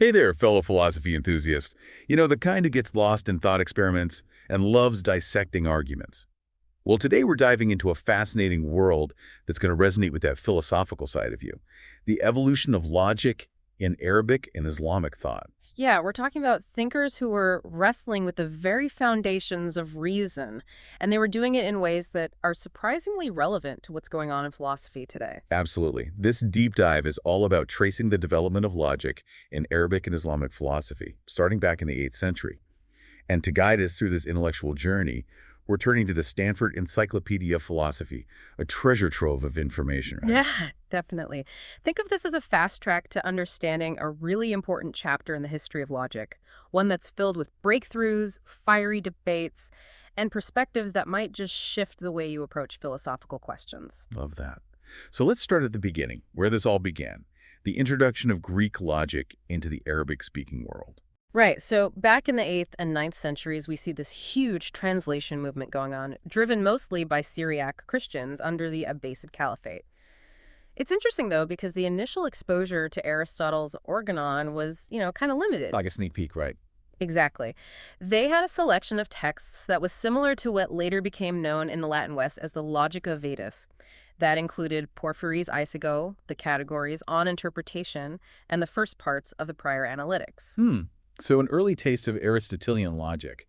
Hey there, fellow philosophy enthusiasts. The kind who gets lost in thought experiments and loves dissecting arguments. Well, today we're diving into a fascinating world that's going to resonate with that philosophical side of you. The evolution of logic in Arabic and Islamic thought. Yeah, we're talking about thinkers who were wrestling with the very foundations of reason, and they were doing it in ways that are surprisingly relevant to what's going on in philosophy today. Absolutely. This deep dive is all about tracing the development of logic in Arabic and Islamic philosophy, starting back in the 8th century. And to guide us through this intellectual journey, we're turning to the Stanford Encyclopedia of Philosophy, a treasure trove of information, right? Yeah, definitely. Think of this as a fast track to understanding a really important chapter in the history of logic, one that's filled with breakthroughs, fiery debates, and perspectives that might just shift the way you approach philosophical questions. Love that. So let's start at the beginning, where this all began, the introduction of Greek logic into the Arabic-speaking world. Right. So back in the 8th and ninth centuries, we see this huge translation movement going on, driven mostly by Syriac Christians under the Abbasid Caliphate. It's interesting, though, because the initial exposure to Aristotle's Organon was, kind of limited. Like a sneak peek, right? Exactly. They had a selection of texts that was similar to what later became known in the Latin West as the Logica Vetus. That included Porphyry's Isago, the categories on interpretation, and the first parts of the prior analytics. So an early taste of Aristotelian logic.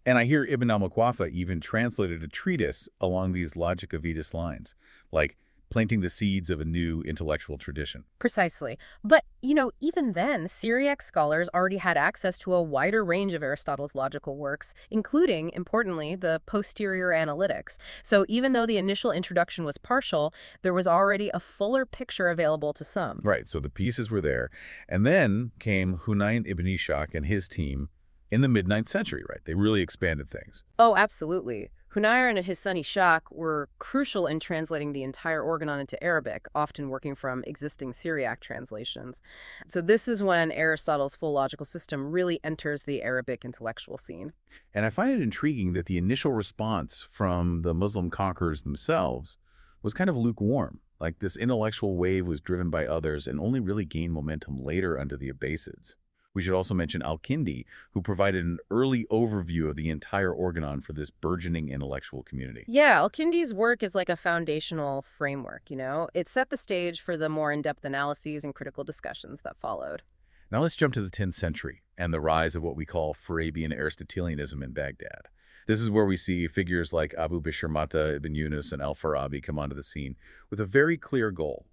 And I hear Ibn al-Muqaffa even translated a treatise along these Logica Vetus lines, like planting the seeds of a new intellectual tradition. Precisely. But, even then, Syriac scholars already had access to a wider range of Aristotle's logical works, including, importantly, the posterior analytics. So even though the initial introduction was partial, there was already a fuller picture available to some. Right, so the pieces were there. And then came Hunayn ibn Ishaq and his team in the mid-9th century, right? They really expanded things. Oh, absolutely. Hunayn and his son Ishaq were crucial in translating the entire Organon into Arabic, often working from existing Syriac translations. So this is when Aristotle's full logical system really enters the Arabic intellectual scene. And I find it intriguing that the initial response from the Muslim conquerors themselves was kind of lukewarm. Like this intellectual wave was driven by others and only really gained momentum later under the Abbasids. We should also mention Al-Kindi, who provided an early overview of the entire Organon for this burgeoning intellectual community. Yeah, Al-Kindi's work is like a foundational framework. It set the stage for the more in-depth analyses and critical discussions that followed. Now let's jump to the 10th century and the rise of what we call Farabian Aristotelianism in Baghdad. This is where we see figures like Abu Bishr Mata ibn Yunus and al-Farabi come onto the scene with a very clear goal: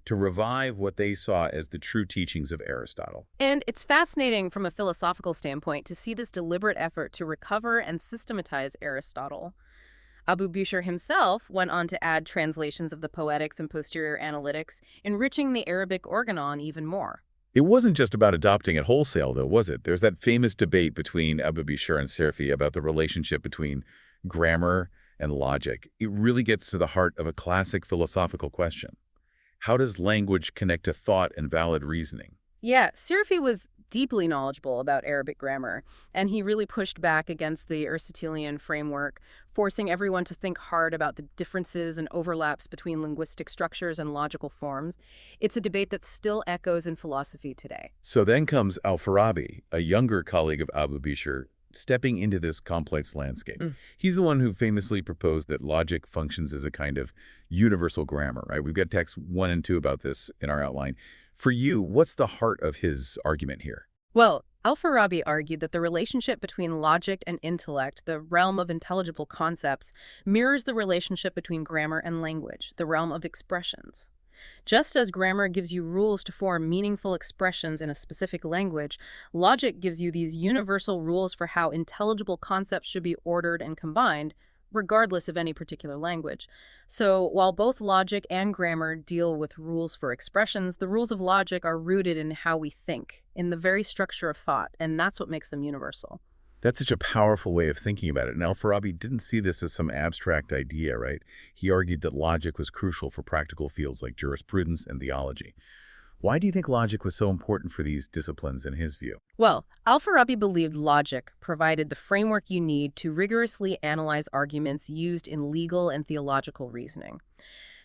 to revive what they saw as the true teachings of Aristotle. And it's fascinating from a philosophical standpoint to see this deliberate effort to recover and systematize Aristotle. Abu Bishr himself went on to add translations of the Poetics and Posterior Analytics, enriching the Arabic Organon even more. It wasn't just about adopting it wholesale, though, was it? There's that famous debate between Abu Bishr and Serfi about the relationship between grammar and logic. It really gets to the heart of a classic philosophical question. How does language connect to thought and valid reasoning? Yeah, Sirfi was deeply knowledgeable about Arabic grammar, and he really pushed back against the Aristotelian framework, forcing everyone to think hard about the differences and overlaps between linguistic structures and logical forms. It's a debate that still echoes in philosophy today. So then comes al-Farabi, a younger colleague of Abu Bishr, stepping into this complex landscape. He's the one who famously proposed that logic functions as a kind of universal grammar, right? We've got texts 1 and 2 about this in our outline. For you, what's the heart of his argument here? Well, Al-Farabi argued that the relationship between logic and intellect, the realm of intelligible concepts, mirrors the relationship between grammar and language, the realm of expressions. Just as grammar gives you rules to form meaningful expressions in a specific language, logic gives you these universal rules for how intelligible concepts should be ordered and combined, regardless of any particular language. So while both logic and grammar deal with rules for expressions, the rules of logic are rooted in how we think, in the very structure of thought, and that's what makes them universal. That's such a powerful way of thinking about it. And al-Farabi didn't see this as some abstract idea, right? He argued that logic was crucial for practical fields like jurisprudence and theology. Why do you think logic was so important for these disciplines in his view? Well, Al-Farabi believed logic provided the framework you need to rigorously analyze arguments used in legal and theological reasoning.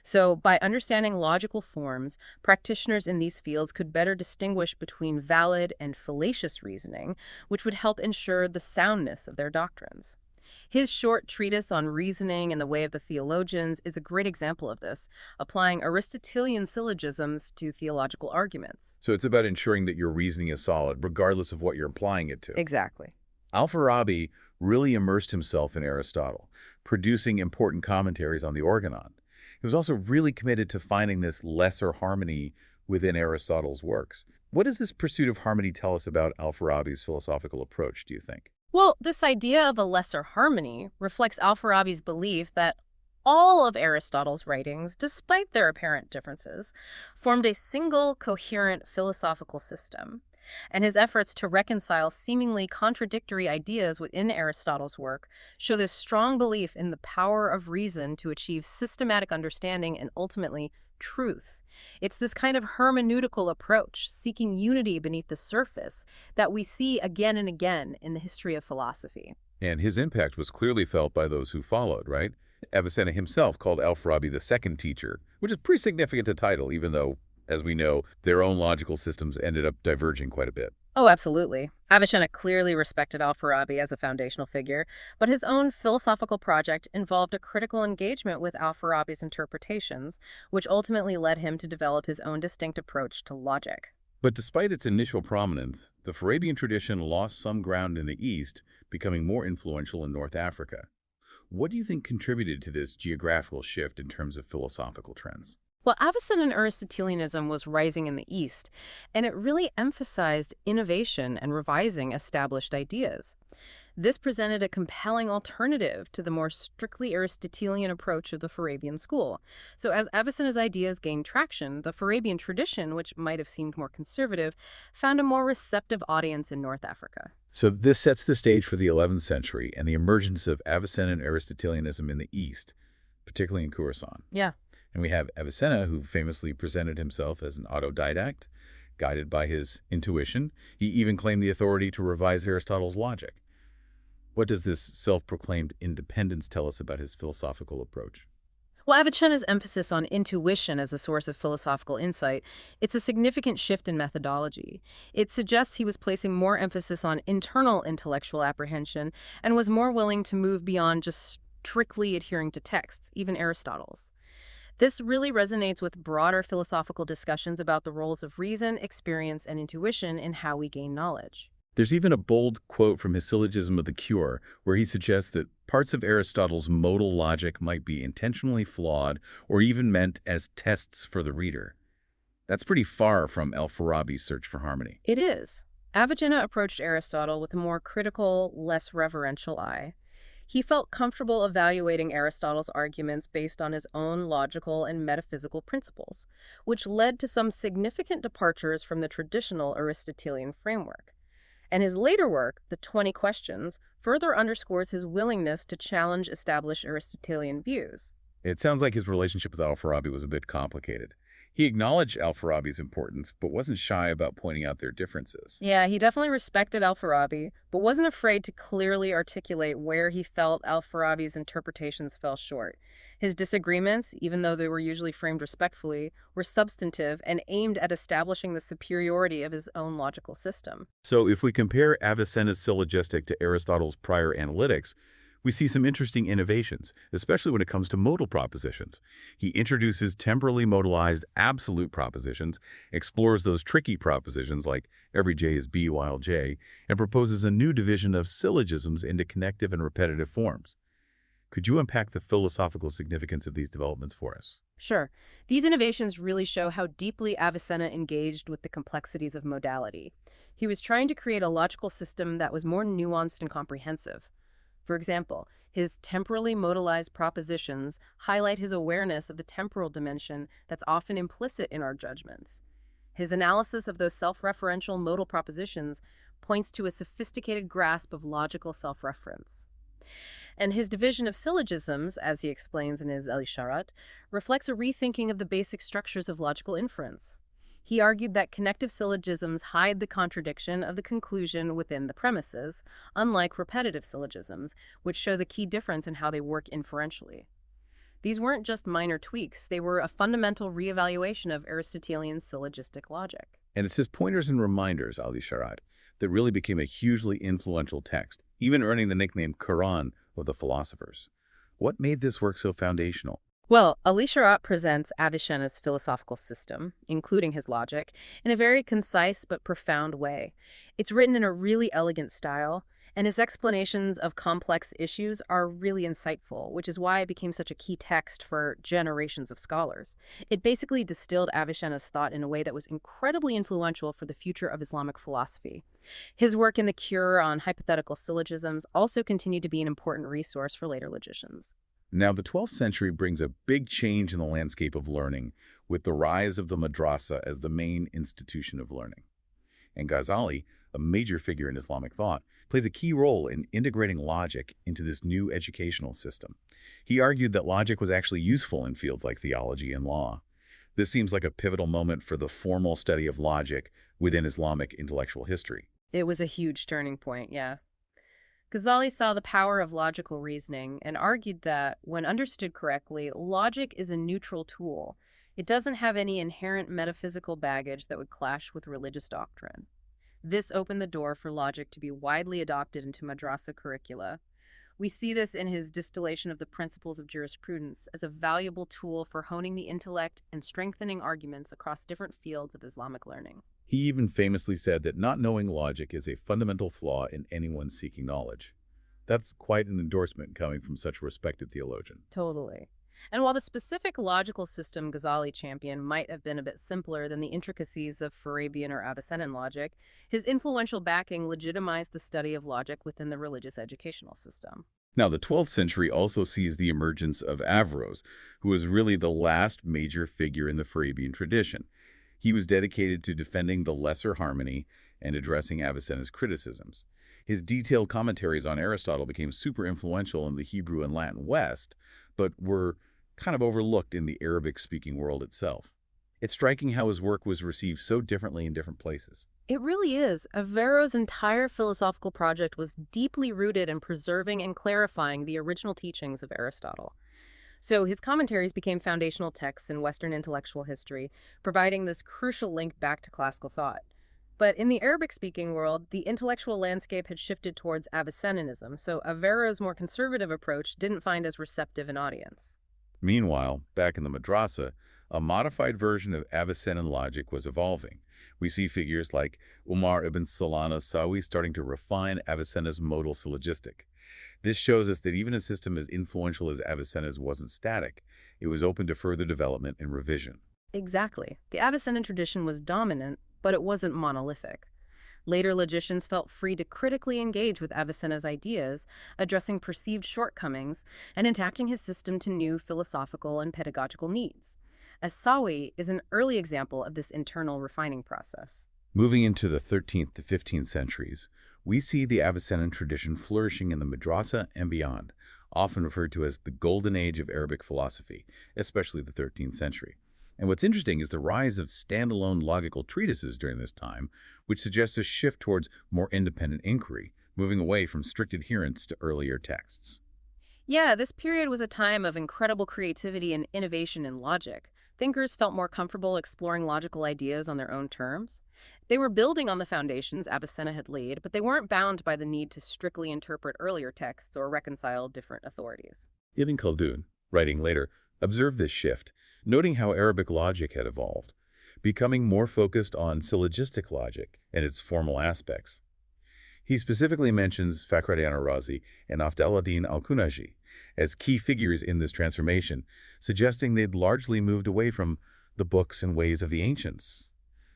So, by understanding logical forms, practitioners in these fields could better distinguish between valid and fallacious reasoning, which would help ensure the soundness of their doctrines. His short treatise on reasoning and the way of the theologians is a great example of this, applying Aristotelian syllogisms to theological arguments. So it's about ensuring that your reasoning is solid, regardless of what you're applying it to. Exactly. Al-Farabi really immersed himself in Aristotle, producing important commentaries on the Organon. He was also really committed to finding this lesser harmony within Aristotle's works. What does this pursuit of harmony tell us about Al-Farabi's philosophical approach, do you think? Well, this idea of a lesser harmony reflects Al-Farabi's belief that all of Aristotle's writings, despite their apparent differences, formed a single, coherent philosophical system. And his efforts to reconcile seemingly contradictory ideas within Aristotle's work show this strong belief in the power of reason to achieve systematic understanding and ultimately truth. It's this kind of hermeneutical approach, seeking unity beneath the surface, that we see again and again in the history of philosophy. And his impact was clearly felt by those who followed, right? Avicenna himself called Al-Farabi the second teacher, which is pretty significant a title, even though, as we know, their own logical systems ended up diverging quite a bit. Oh, absolutely. Avicenna clearly respected Al-Farabi as a foundational figure, but his own philosophical project involved a critical engagement with Al-Farabi's interpretations, which ultimately led him to develop his own distinct approach to logic. But despite its initial prominence, the Farabian tradition lost some ground in the East, becoming more influential in North Africa. What do you think contributed to this geographical shift in terms of philosophical trends? Well, Avicenna Aristotelianism was rising in the East, and it really emphasized innovation and revising established ideas. This presented a compelling alternative to the more strictly Aristotelian approach of the Farabian school. So as Avicenna's ideas gained traction, the Farabian tradition, which might have seemed more conservative, found a more receptive audience in North Africa. So this sets the stage for the 11th century and the emergence of Avicenna Aristotelianism in the East, particularly in Khorasan. Yeah. And we have Avicenna, who famously presented himself as an autodidact, guided by his intuition. He even claimed the authority to revise Aristotle's logic. What does this self-proclaimed independence tell us about his philosophical approach? Well, Avicenna's emphasis on intuition as a source of philosophical insight, it's a significant shift in methodology. It suggests he was placing more emphasis on internal intellectual apprehension and was more willing to move beyond just strictly adhering to texts, even Aristotle's. This really resonates with broader philosophical discussions about the roles of reason, experience, and intuition in how we gain knowledge. There's even a bold quote from his Syllogism of the Cure, where he suggests that parts of Aristotle's modal logic might be intentionally flawed or even meant as tests for the reader. That's pretty far from Al-Farabi's search for harmony. It is. Avicenna approached Aristotle with a more critical, less reverential eye. He felt comfortable evaluating Aristotle's arguments based on his own logical and metaphysical principles, which led to some significant departures from the traditional Aristotelian framework. And his later work, The 20 Questions, further underscores his willingness to challenge established Aristotelian views. It sounds like his relationship with Al-Farabi was a bit complicated. He acknowledged Al-Farabi's importance, but wasn't shy about pointing out their differences. Yeah, he definitely respected Al-Farabi, but wasn't afraid to clearly articulate where he felt Al-Farabi's interpretations fell short. His disagreements, even though they were usually framed respectfully, were substantive and aimed at establishing the superiority of his own logical system. So if we compare Avicenna's syllogistic to Aristotle's prior analytics, we see some interesting innovations, especially when it comes to modal propositions. He introduces temporally modalized absolute propositions, explores those tricky propositions like every J is B while J, and proposes a new division of syllogisms into connective and repetitive forms. Could you unpack the philosophical significance of these developments for us? Sure. These innovations really show how deeply Avicenna engaged with the complexities of modality. He was trying to create a logical system that was more nuanced and comprehensive. For example, his temporally modalized propositions highlight his awareness of the temporal dimension that's often implicit in our judgments. His analysis of those self-referential modal propositions points to a sophisticated grasp of logical self-reference. And his division of syllogisms, as he explains in his El-Isharat, reflects a rethinking of the basic structures of logical inference. He argued that connective syllogisms hide the contradiction of the conclusion within the premises, unlike repetitive syllogisms, which shows a key difference in how they work inferentially. These weren't just minor tweaks, they were a fundamental reevaluation of Aristotelian syllogistic logic. And it's his pointers and reminders, Ali Sharad, that really became a hugely influential text, even earning the nickname Quran of the philosophers. What made this work so foundational? Well, Alisharat presents Avicenna's philosophical system, including his logic, in a very concise but profound way. It's written in a really elegant style, and his explanations of complex issues are really insightful, which is why it became such a key text for generations of scholars. It basically distilled Avicenna's thought in a way that was incredibly influential for the future of Islamic philosophy. His work in The Cure on hypothetical syllogisms also continued to be an important resource for later logicians. Now, the 12th century brings a big change in the landscape of learning with the rise of the madrasa as the main institution of learning. And Ghazali, a major figure in Islamic thought, plays a key role in integrating logic into this new educational system. He argued that logic was actually useful in fields like theology and law. This seems like a pivotal moment for the formal study of logic within Islamic intellectual history. It was a huge turning point, yeah. Ghazali saw the power of logical reasoning and argued that, when understood correctly, logic is a neutral tool. It doesn't have any inherent metaphysical baggage that would clash with religious doctrine. This opened the door for logic to be widely adopted into madrasa curricula. We see this in his distillation of the principles of jurisprudence as a valuable tool for honing the intellect and strengthening arguments across different fields of Islamic learning. He even famously said that not knowing logic is a fundamental flaw in anyone seeking knowledge. That's quite an endorsement coming from such a respected theologian. Totally. And while the specific logical system Ghazali championed might have been a bit simpler than the intricacies of Farabian or Avicennan logic, his influential backing legitimized the study of logic within the religious educational system. Now, the 12th century also sees the emergence of Averroes, who was really the last major figure in the Farabian tradition. He was dedicated to defending the lesser harmony and addressing Avicenna's criticisms. His detailed commentaries on Aristotle became super influential in the Hebrew and Latin West, but were kind of overlooked in the Arabic-speaking world itself. It's striking how his work was received so differently in different places. It really is. Averroes' entire philosophical project was deeply rooted in preserving and clarifying the original teachings of Aristotle. So his commentaries became foundational texts in Western intellectual history, providing this crucial link back to classical thought. But in the Arabic-speaking world, the intellectual landscape had shifted towards Avicennanism, so Averroes' more conservative approach didn't find as receptive an audience. Meanwhile, back in the madrasa, a modified version of Avicennan logic was evolving. We see figures like Umar ibn Salan al-Sawi starting to refine Avicenna's modal syllogistic. This shows us that even a system as influential as Avicenna's wasn't static. It was open to further development and revision. Exactly. The Avicennan tradition was dominant, but it wasn't monolithic. Later logicians felt free to critically engage with Avicenna's ideas, addressing perceived shortcomings and adapting his system to new philosophical and pedagogical needs. As-Sawi is an early example of this internal refining process. Moving into the 13th to 15th centuries, we see the Avicennan tradition flourishing in the madrasa and beyond, often referred to as the golden age of Arabic philosophy, especially the 13th century. And what's interesting is the rise of standalone logical treatises during this time, which suggests a shift towards more independent inquiry, moving away from strict adherence to earlier texts. Yeah, this period was a time of incredible creativity and innovation in logic. Thinkers felt more comfortable exploring logical ideas on their own terms. They were building on the foundations Avicenna had laid, but they weren't bound by the need to strictly interpret earlier texts or reconcile different authorities. Ibn Khaldun, writing later, observed this shift, noting how Arabic logic had evolved, becoming more focused on syllogistic logic and its formal aspects. He specifically mentions Fakhreddin al-Razi and Afdal-ad-Din al-Kunaji as key figures in this transformation, suggesting they'd largely moved away from the books and ways of the ancients.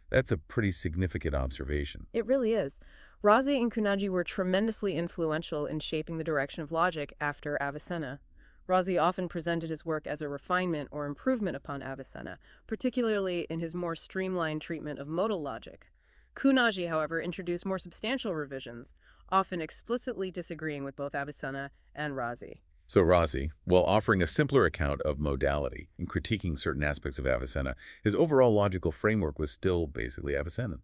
That's a pretty significant observation. It really is. Razi and Kunaji were tremendously influential in shaping the direction of logic after Avicenna. Razi often presented his work as a refinement or improvement upon Avicenna, particularly in his more streamlined treatment of modal logic. Kunaji, however, introduced more substantial revisions, often explicitly disagreeing with both Avicenna and Razi. So Razi, while offering a simpler account of modality and critiquing certain aspects of Avicenna, his overall logical framework was still basically Avicennan.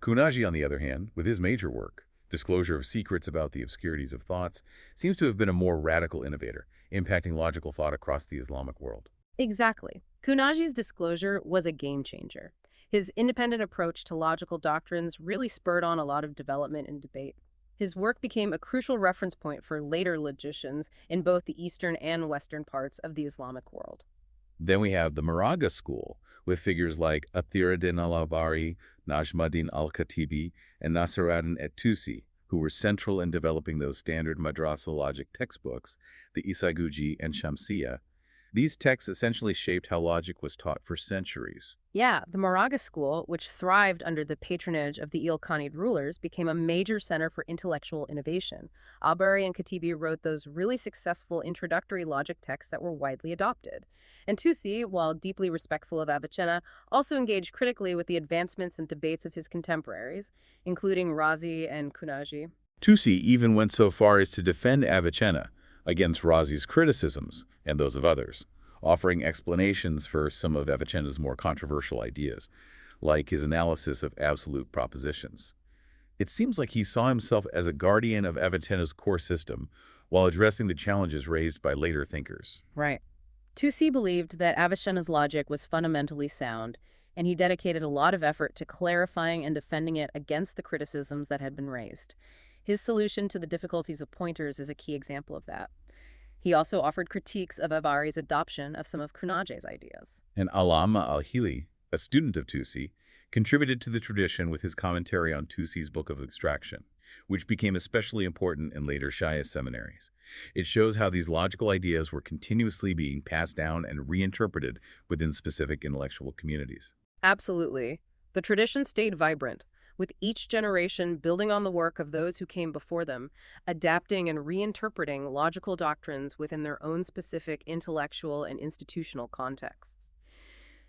Kunaji, on the other hand, with his major work, Disclosure of Secrets about the Obscurities of Thoughts, seems to have been a more radical innovator, impacting logical thought across the Islamic world. Exactly. Kunaji's disclosure was a game changer. His independent approach to logical doctrines really spurred on a lot of development and debate. His work became a crucial reference point for later logicians in both the eastern and western parts of the Islamic world. Then we have the Moraga school, with figures like Athiruddin al-Abari, Najmuddin al-Khatibi, and Nasiruddin at-Tusi, who were central in developing those standard madrasa logic textbooks, the Isaguji and Shamsiya. These texts essentially shaped how logic was taught for centuries. Yeah, the Moraga school, which thrived under the patronage of the Ilkhanid rulers, became a major center for intellectual innovation. Al-Bari and Katibi wrote those really successful introductory logic texts that were widely adopted. And Tusi, while deeply respectful of Avicenna, also engaged critically with the advancements and debates of his contemporaries, including Razi and Kunaji. Tusi even went so far as to defend Avicenna against Razi's criticisms and those of others, offering explanations for some of Avicenna's more controversial ideas, like his analysis of absolute propositions. It seems like he saw himself as a guardian of Avicenna's core system while addressing the challenges raised by later thinkers. Right. Tusi believed that Avicenna's logic was fundamentally sound, and he dedicated a lot of effort to clarifying and defending it against the criticisms that had been raised. His solution to the difficulties of pointers is a key example of that. He also offered critiques of Abari's adoption of some of Kunaji's ideas. And Allama al-Hili, a student of Tusi, contributed to the tradition with his commentary on Tusi's Book of Extraction, which became especially important in later Shia seminaries. It shows how these logical ideas were continuously being passed down and reinterpreted within specific intellectual communities. Absolutely. The tradition stayed vibrant, with each generation building on the work of those who came before them, adapting and reinterpreting logical doctrines within their own specific intellectual and institutional contexts.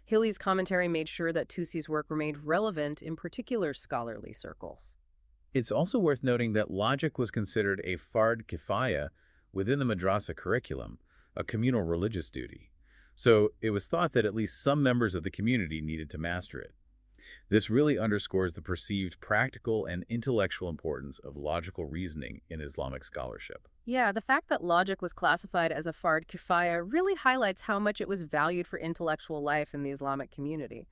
Hilly's commentary made sure that Tusi's work remained relevant in particular scholarly circles. It's also worth noting that logic was considered a fard kifaya within the madrasa curriculum, a communal religious duty. So it was thought that at least some members of the community needed to master it. This really underscores the perceived practical and intellectual importance of logical reasoning in Islamic scholarship. Yeah, the fact that logic was classified as a fard kifaya really highlights how much it was valued for intellectual life in the Islamic community.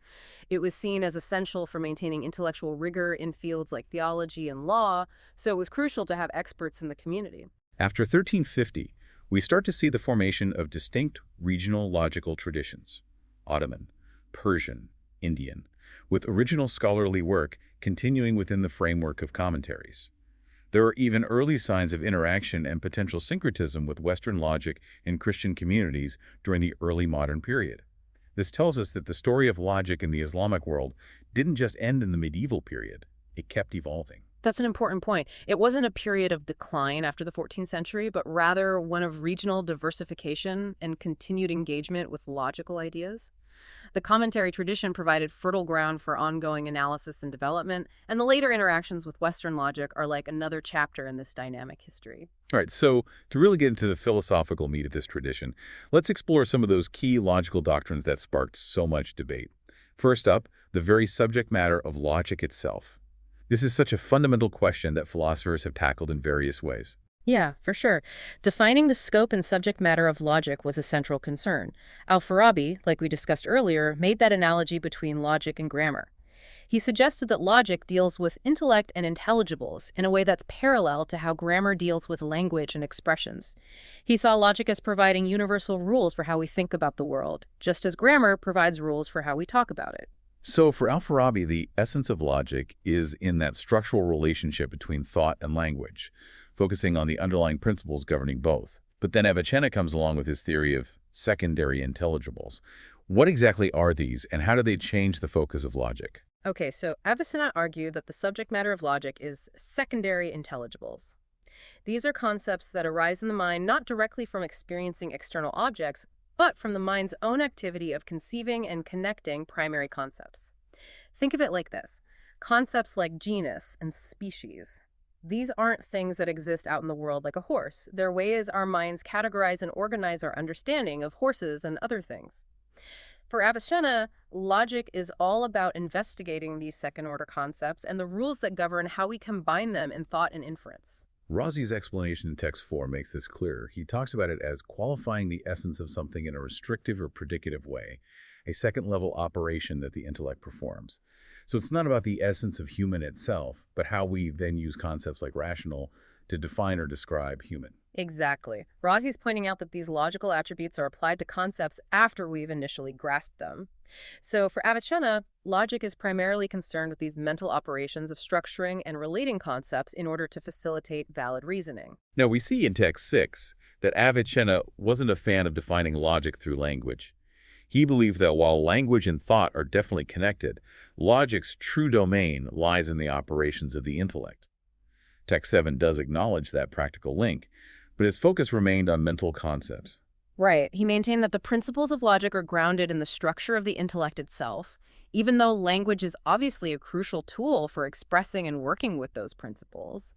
It was seen as essential for maintaining intellectual rigor in fields like theology and law, so it was crucial to have experts in the community. After 1350, we start to see the formation of distinct regional logical traditions: Ottoman, Persian, Indian, with original scholarly work continuing within the framework of commentaries. There are even early signs of interaction and potential syncretism with Western logic in Christian communities during the early modern period. This tells us that the story of logic in the Islamic world didn't just end in the medieval period, it kept evolving. That's an important point. It wasn't a period of decline after the 14th century, but rather one of regional diversification and continued engagement with logical ideas. The commentary tradition provided fertile ground for ongoing analysis and development, and the later interactions with Western logic are like another chapter in this dynamic history. All right, so to really get into the philosophical meat of this tradition, let's explore some of those key logical doctrines that sparked so much debate. First up, the very subject matter of logic itself. This is such a fundamental question that philosophers have tackled in various ways. Yeah, for sure. Defining the scope and subject matter of logic was a central concern. Al-Farabi, like we discussed earlier, made that analogy between logic and grammar. He suggested that logic deals with intellect and intelligibles in a way that's parallel to how grammar deals with language and expressions. He saw logic as providing universal rules for how we think about the world, just as grammar provides rules for how we talk about it. So for Al-Farabi, the essence of logic is in that structural relationship between thought and language, focusing on the underlying principles governing both. But then Avicenna comes along with his theory of secondary intelligibles. What exactly are these, and how do they change the focus of logic? Okay, so Avicenna argued that the subject matter of logic is secondary intelligibles. These are concepts that arise in the mind not directly from experiencing external objects, but from the mind's own activity of conceiving and connecting primary concepts. Think of it like this. Concepts like genus and species. These aren't things that exist out in the world like a horse. They're ways our minds categorize and organize our understanding of horses and other things. For Avicenna, logic is all about investigating these second-order concepts and the rules that govern how we combine them in thought and inference. Razi's explanation in text 4 makes this clearer. He talks about it as qualifying the essence of something in a restrictive or predicative way, a second-level operation that the intellect performs. So it's not about the essence of human itself, but how we then use concepts like rational to define or describe human. Exactly. Razi's pointing out that these logical attributes are applied to concepts after we've initially grasped them. So for Avicenna, logic is primarily concerned with these mental operations of structuring and relating concepts in order to facilitate valid reasoning. Now, we see in text 6 that Avicenna wasn't a fan of defining logic through language. He believed that while language and thought are definitely connected, logic's true domain lies in the operations of the intellect. Text 7 does acknowledge that practical link, but his focus remained on mental concepts. Right. He maintained that the principles of logic are grounded in the structure of the intellect itself, even though language is obviously a crucial tool for expressing and working with those principles.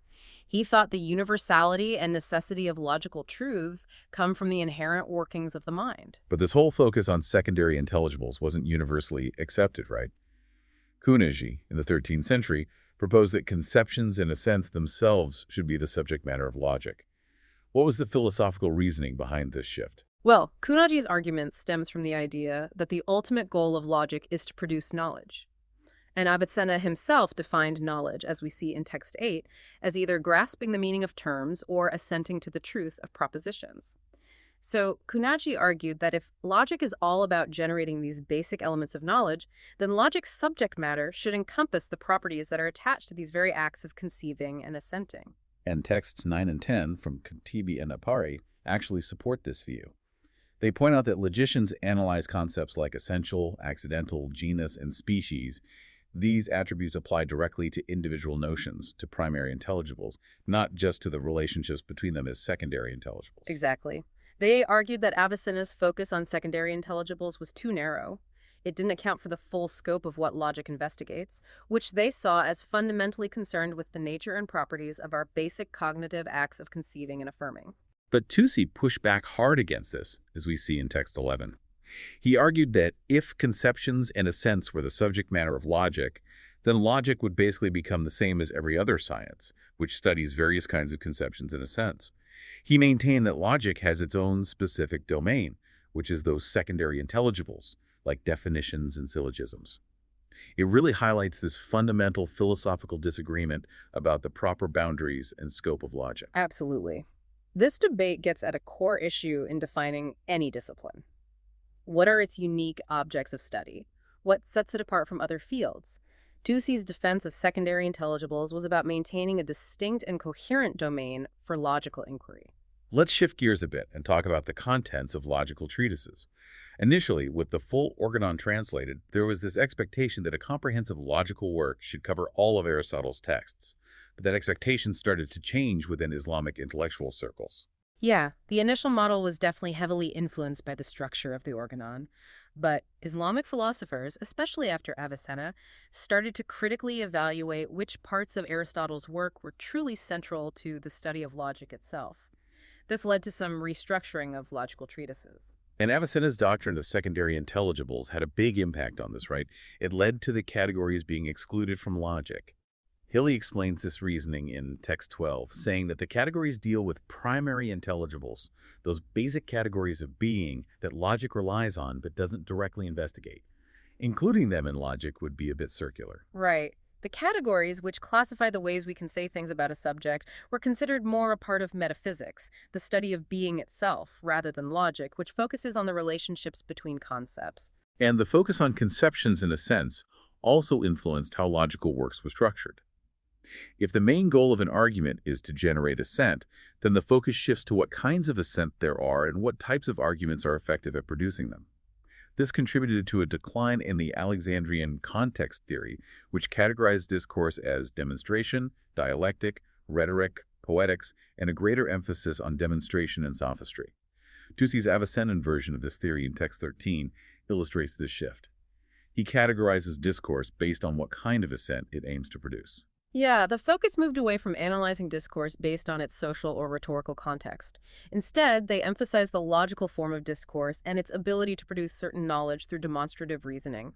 He thought the universality and necessity of logical truths come from the inherent workings of the mind. But this whole focus on secondary intelligibles wasn't universally accepted, right? Kunaji, in the 13th century, proposed that conceptions in a sense themselves should be the subject matter of logic. What was the philosophical reasoning behind this shift? Well, Kunaji's argument stems from the idea that the ultimate goal of logic is to produce knowledge. And Avicenna himself defined knowledge, as we see in text 8, as either grasping the meaning of terms or assenting to the truth of propositions. So Kunaji argued that if logic is all about generating these basic elements of knowledge, then logic's subject matter should encompass the properties that are attached to these very acts of conceiving and assenting. And texts 9 and 10 from Katibi and Apari actually support this view. They point out that logicians analyze concepts like essential, accidental, genus, and species. These attributes apply directly to individual notions, to primary intelligibles, not just to the relationships between them as secondary intelligibles. Exactly. They argued that Avicenna's focus on secondary intelligibles was too narrow. It didn't account for the full scope of what logic investigates, which they saw as fundamentally concerned with the nature and properties of our basic cognitive acts of conceiving and affirming. But Tusi pushed back hard against this, as we see in text 11. He argued that if conceptions and assents were the subject matter of logic, then logic would basically become the same as every other science, which studies various kinds of conceptions and assents. He maintained that logic has its own specific domain, which is those secondary intelligibles, like definitions and syllogisms. It really highlights this fundamental philosophical disagreement about the proper boundaries and scope of logic. Absolutely. This debate gets at a core issue in defining any discipline. What are its unique objects of study? What sets it apart from other fields? Tusi's defense of secondary intelligibles was about maintaining a distinct and coherent domain for logical inquiry. Let's shift gears a bit and talk about the contents of logical treatises. Initially, with the full Organon translated, there was this expectation that a comprehensive logical work should cover all of Aristotle's texts. But that expectation started to change within Islamic intellectual circles. Yeah, the initial model was definitely heavily influenced by the structure of the Organon, but Islamic philosophers, especially after Avicenna, started to critically evaluate which parts of Aristotle's work were truly central to the study of logic itself. This led to some restructuring of logical treatises. And Avicenna's doctrine of secondary intelligibles had a big impact on this, right? It led to the categories being excluded from logic. Hilly explains this reasoning in text 12, saying that the categories deal with primary intelligibles, those basic categories of being that logic relies on but doesn't directly investigate. Including them in logic would be a bit circular. Right. The categories, which classify the ways we can say things about a subject, were considered more a part of metaphysics, the study of being itself, rather than logic, which focuses on the relationships between concepts. And the focus on conceptions in a sense also influenced how logical works were structured. If the main goal of an argument is to generate assent, then the focus shifts to what kinds of assent there are and what types of arguments are effective at producing them. This contributed to a decline in the Alexandrian context theory, which categorized discourse as demonstration, dialectic, rhetoric, poetics, and a greater emphasis on demonstration and sophistry. Tusi's Avicennan version of this theory in text 13 illustrates this shift. He categorizes discourse based on what kind of assent it aims to produce. Yeah, the focus moved away from analyzing discourse based on its social or rhetorical context. Instead, they emphasized the logical form of discourse and its ability to produce certain knowledge through demonstrative reasoning.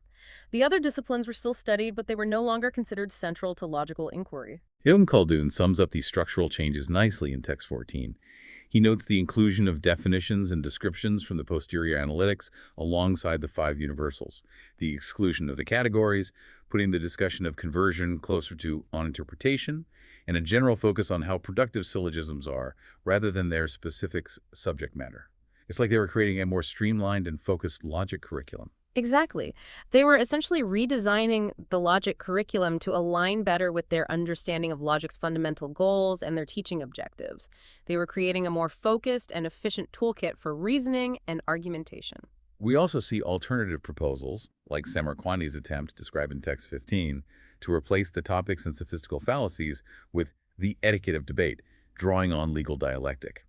The other disciplines were still studied, but they were no longer considered central to logical inquiry. Ibn Khaldun sums up these structural changes nicely in Text 14. He notes the inclusion of definitions and descriptions from the posterior analytics alongside the five universals, the exclusion of the categories, putting the discussion of conversion closer to on interpretation, and a general focus on how productive syllogisms are rather than their specific subject matter. It's like they were creating a more streamlined and focused logic curriculum. Exactly. They were essentially redesigning the logic curriculum to align better with their understanding of logic's fundamental goals and their teaching objectives. They were creating a more focused and efficient toolkit for reasoning and argumentation. We also see alternative proposals, like Samarkandi's attempt described in Text 15, to replace the topics and sophistical fallacies with the etiquette of debate, drawing on legal dialectic.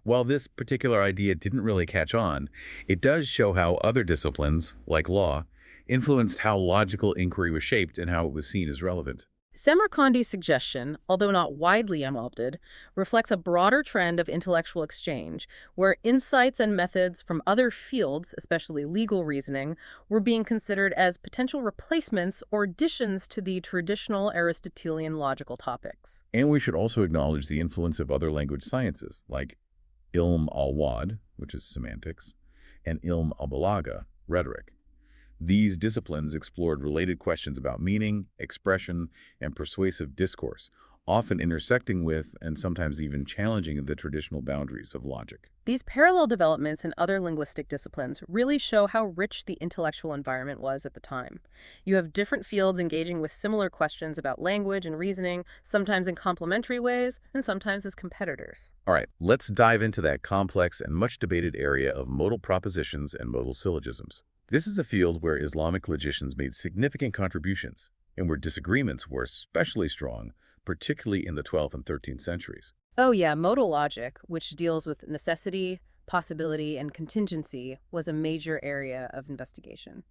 While this particular idea didn't really catch on, it does show how other disciplines, like law, influenced how logical inquiry was shaped and how it was seen as relevant. Samarkandi's suggestion, although not widely adopted, reflects a broader trend of intellectual exchange, where insights and methods from other fields, especially legal reasoning, were being considered as potential replacements or additions to the traditional Aristotelian logical topics. And we should also acknowledge the influence of other language sciences, like Ilm al-Wad, which is semantics, and Ilm al-Balagha, rhetoric. These disciplines explored related questions about meaning, expression, and persuasive discourse, often intersecting with and sometimes even challenging the traditional boundaries of logic. These parallel developments in other linguistic disciplines really show how rich the intellectual environment was at the time. You have different fields engaging with similar questions about language and reasoning, sometimes in complementary ways and sometimes as competitors. All right, let's dive into that complex and much debated area of modal propositions and modal syllogisms. This is a field where Islamic logicians made significant contributions and where disagreements were especially strong, particularly in the 12th and 13th centuries. Oh yeah, modal logic, which deals with necessity, possibility, and contingency, was a major area of investigation.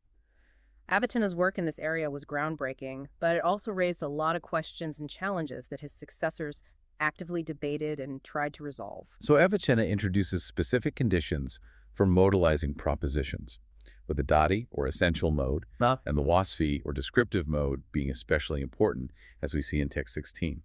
Avicenna's work in this area was groundbreaking, but it also raised a lot of questions and challenges that his successors actively debated and tried to resolve. So Avicenna introduces specific conditions for modalizing propositions, with the dati, or essential mode, and the wasfi, or descriptive mode, being especially important, as we see in Text 16.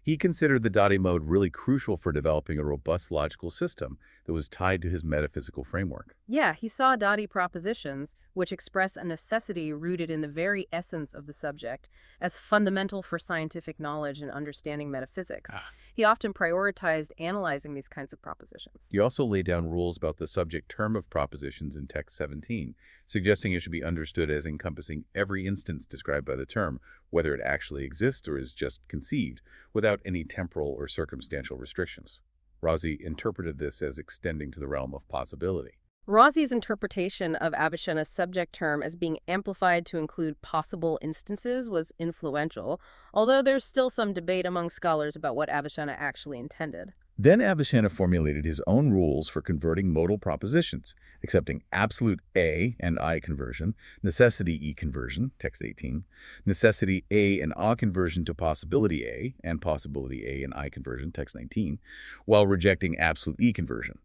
He considered the dati mode really crucial for developing a robust logical system that was tied to his metaphysical framework. Yeah, he saw dati propositions, which express a necessity rooted in the very essence of the subject, as fundamental for scientific knowledge and understanding metaphysics. He often prioritized analyzing these kinds of propositions. He also laid down rules about the subject term of propositions in Text 17, suggesting it should be understood as encompassing every instance described by the term, whether it actually exists or is just conceived, without any temporal or circumstantial restrictions. Razi interpreted this as extending to the realm of possibility. Razi's interpretation of Avicenna's subject term as being amplified to include possible instances was influential, although there's still some debate among scholars about what Avicenna actually intended. Then Avicenna formulated his own rules for converting modal propositions, accepting absolute A and I conversion, necessity E conversion, Text 18, necessity A and A conversion to possibility A and possibility A and I conversion, Text 19, while rejecting absolute E conversion.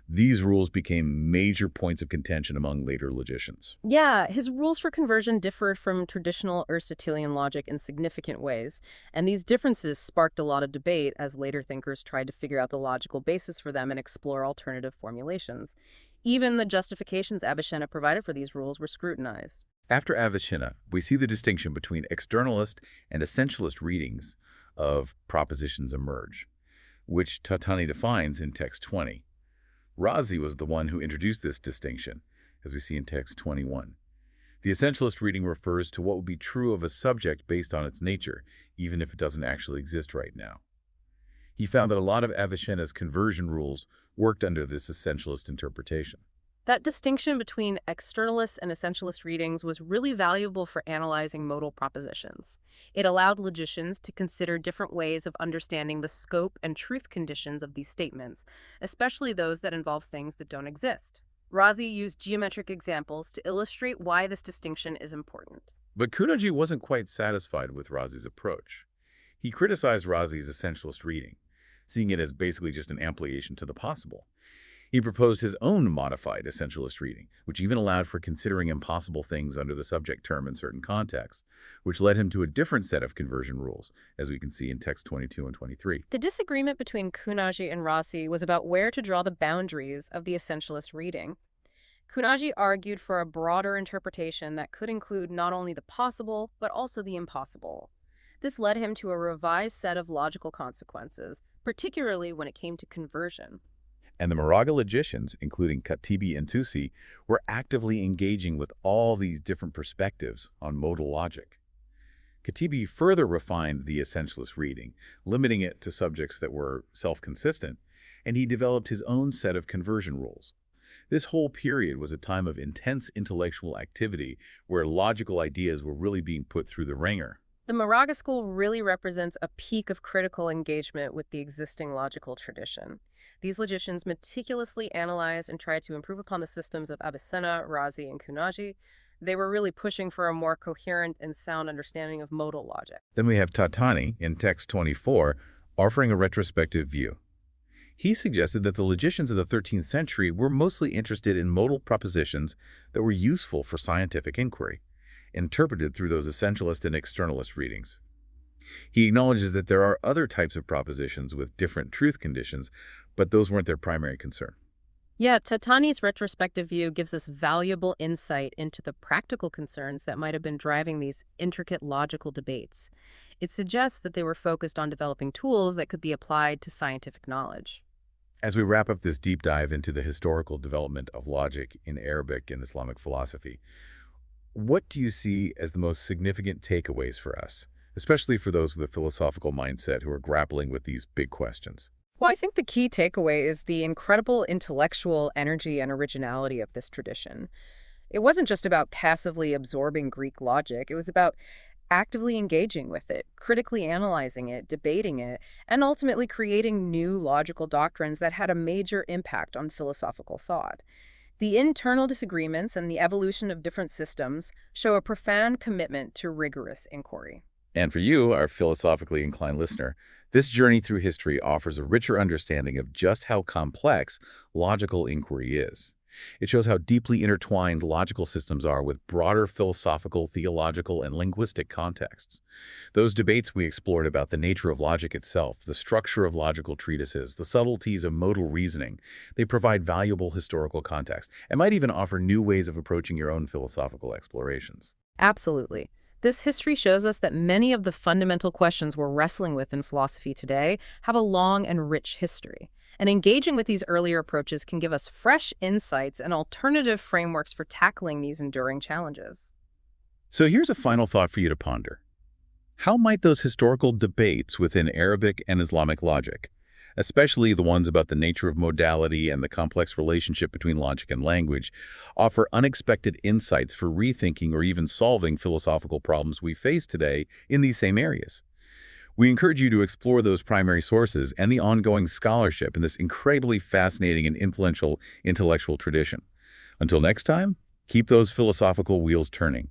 These rules became major points of contention among later logicians. Yeah, his rules for conversion differed from traditional Aristotelian logic in significant ways, and these differences sparked a lot of debate as later thinkers tried to figure out the logical basis for them and explore alternative formulations. Even the justifications Avicenna provided for these rules were scrutinized. After Avicenna, we see the distinction between externalist and essentialist readings of propositions emerge, which Tatani defines in Text 20. Razi was the one who introduced this distinction, as we see in Text 21. The essentialist reading refers to what would be true of a subject based on its nature, even if it doesn't actually exist right now. He found that a lot of Avicenna's conversion rules worked under this essentialist interpretation. That distinction between externalist and essentialist readings was really valuable for analyzing modal propositions. It allowed logicians to consider different ways of understanding the scope and truth conditions of these statements, especially those that involve things that don't exist. Razi used geometric examples to illustrate why this distinction is important. But Kunaji wasn't quite satisfied with Razi's approach. He criticized Razi's essentialist reading, seeing it as basically just an ampliation to the possible. He proposed his own modified essentialist reading, which even allowed for considering impossible things under the subject term in certain contexts, which led him to a different set of conversion rules, as we can see in text 22 and 23. The disagreement between Kunaji and Rossi was about where to draw the boundaries of the essentialist reading. Kunaji argued for a broader interpretation that could include not only the possible, but also the impossible. This led him to a revised set of logical consequences, particularly when it came to conversion. And the Moraga logicians, including Katibi and Tusi, were actively engaging with all these different perspectives on modal logic. Katibi further refined the essentialist reading, limiting it to subjects that were self-consistent, and he developed his own set of conversion rules. This whole period was a time of intense intellectual activity where logical ideas were really being put through the ringer. The Moraga school really represents a peak of critical engagement with the existing logical tradition. These logicians meticulously analyzed and tried to improve upon the systems of Avicenna, Razi, and Kunaji. They were really pushing for a more coherent and sound understanding of modal logic. Then we have Tatani in text 24 offering a retrospective view. He suggested that the logicians of the 13th century were mostly interested in modal propositions that were useful for scientific inquiry, interpreted through those essentialist and externalist readings. He acknowledges that there are other types of propositions with different truth conditions, but those weren't their primary concern. Yeah, Tatani's retrospective view gives us valuable insight into the practical concerns that might have been driving these intricate logical debates. It suggests that they were focused on developing tools that could be applied to scientific knowledge. As we wrap up this deep dive into the historical development of logic in Arabic and Islamic philosophy, what do you see as the most significant takeaways for us, especially for those with a philosophical mindset who are grappling with these big questions? Well, I think the key takeaway is the incredible intellectual energy and originality of this tradition. It wasn't just about passively absorbing Greek logic, it was about actively engaging with it, critically analyzing it, debating it, and ultimately creating new logical doctrines that had a major impact on philosophical thought. The internal disagreements and the evolution of different systems show a profound commitment to rigorous inquiry. And for you, our philosophically inclined listener, this journey through history offers a richer understanding of just how complex logical inquiry is. It shows how deeply intertwined logical systems are with broader philosophical, theological, and linguistic contexts. Those debates we explored about the nature of logic itself, the structure of logical treatises, the subtleties of modal reasoning, they provide valuable historical context and might even offer new ways of approaching your own philosophical explorations. Absolutely. This history shows us that many of the fundamental questions we're wrestling with in philosophy today have a long and rich history. And engaging with these earlier approaches can give us fresh insights and alternative frameworks for tackling these enduring challenges. So here's a final thought for you to ponder. How might those historical debates within Arabic and Islamic logic, especially the ones about the nature of modality and the complex relationship between logic and language, offer unexpected insights for rethinking or even solving philosophical problems we face today in these same areas? We encourage you to explore those primary sources and the ongoing scholarship in this incredibly fascinating and influential intellectual tradition. Until next time, keep those philosophical wheels turning.